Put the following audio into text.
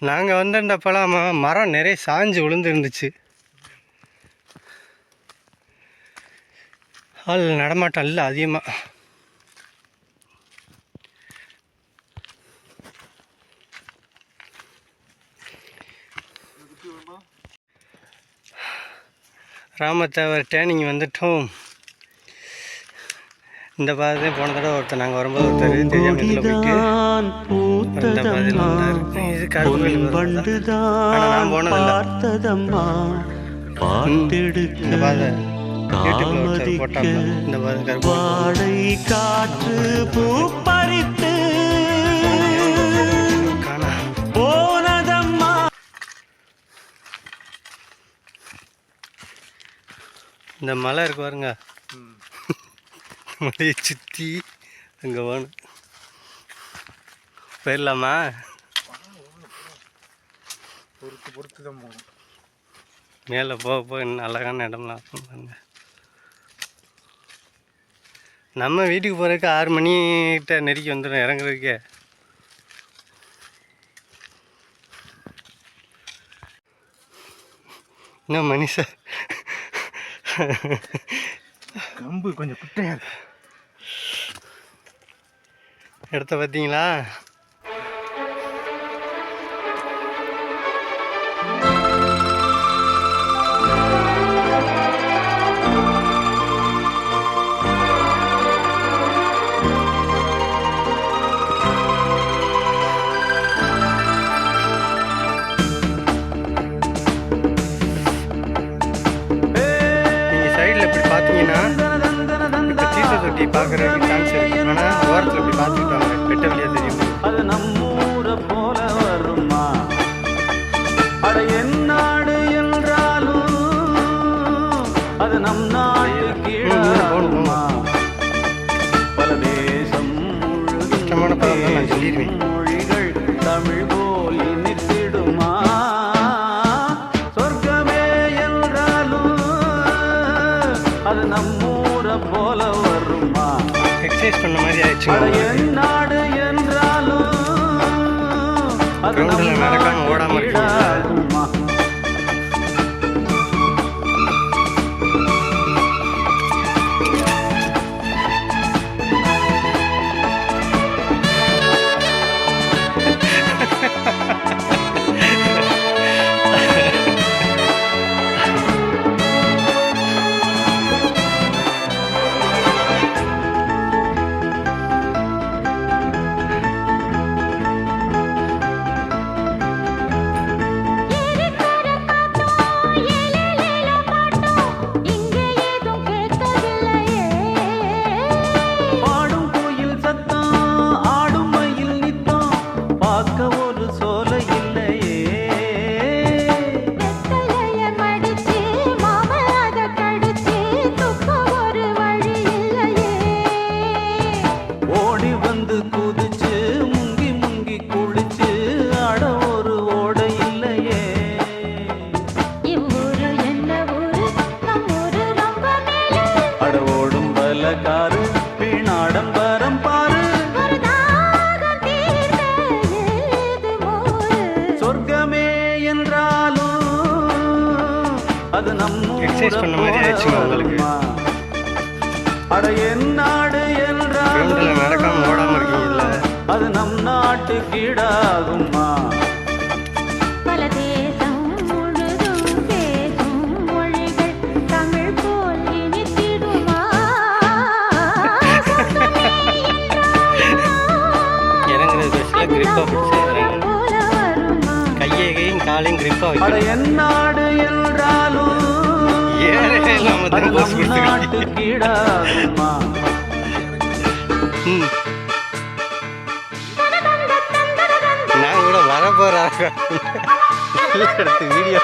நாங்கள் வந்திருந்தப்பெல்லாம் மரம் நிறைய சாஞ்சு விழுந்துருந்துச்சு. ஆள் நடமாட்டம் இல்லை அதிகமாக. ராமத்தேவர் டேனிங் வந்துட்டோம். இந்த பாதை போன தடவை ஒருத்தர் நாங்கள் வரும்போது ஒருத்தர் தெரியாமல் இதில் போயிட்டு அந்த பாதையில் வந்தார். இது கருவேல் நான் போனதில்லை. இந்த பாதை யூடியூப்ல போட்டாங்க. இந்த பாதை கருவேல் காற்று பூ பறித்து போனதம்மா. இந்த மலை இருக்கு பாருங்க, மலையை சுற்றி அங்கே வேணும். போயிடலாமா? பொறுத்து தான் போகணும். மேலே போக இன்னும் அழகான இடம்லாம் இருக்கும் பாருங்க. நம்ம வீட்டுக்கு போகிறதுக்கு 6 மணிகிட்ட நெருக்கி வந்துடும் இறங்குறதுக்கே. என்ன மணி சார், கம்பு கொஞ்சம் குட்டையா இடத்த பார்த்தீங்களா? பார்க்குறதுக்கு சான்ஸ் இருக்கு. ஆனால் ஓரத்தில் இப்படி பார்த்துக்கிட்டாங்க, வெட்ட வழியாக தெரியும். அது நம்மூரை போல வருமா? அட என் நாடு என்றாலும் அது நம் நாடு கீழாகுமா? பல தேசம் கஷ்டமான படம் நான் சொல்லிடுவேன். மொழிகள் தமிழ் போல் இனித்திடுமா? சொர்க்கமே என்றாலும் அது நம்மூரை போல வருமா? எக்ஸசைஸ் பண்ண மாதிரி ஆயிடுச்சு. நாடு என்றாலும் கிரவுண்டில் நடக்காமல் ஓடாமல் இருக்கீங்களா? எக்ஸசைஸ் பண்ண மாதிரி ஆயிடுச்சுங்க உங்களுக்கு. அட என் நாடு என்றாலும் நடக்காம ஓடாம இருக்கீங்கல்ல, அது நம் நாட்டு கீழாகுமா? பல தேசம் முழுதும் பேசும் மொழிகள் தமிழ் போல் இனித்திடுமா? இறங்குறது பஸ்ல கிரிப்பா பிடிச்சி கையையும் காலையும் கிரிப்பா வைக்கணும். அட என் நாடு என்றாலும் நான் கூட வர போறாங்க வீடியோ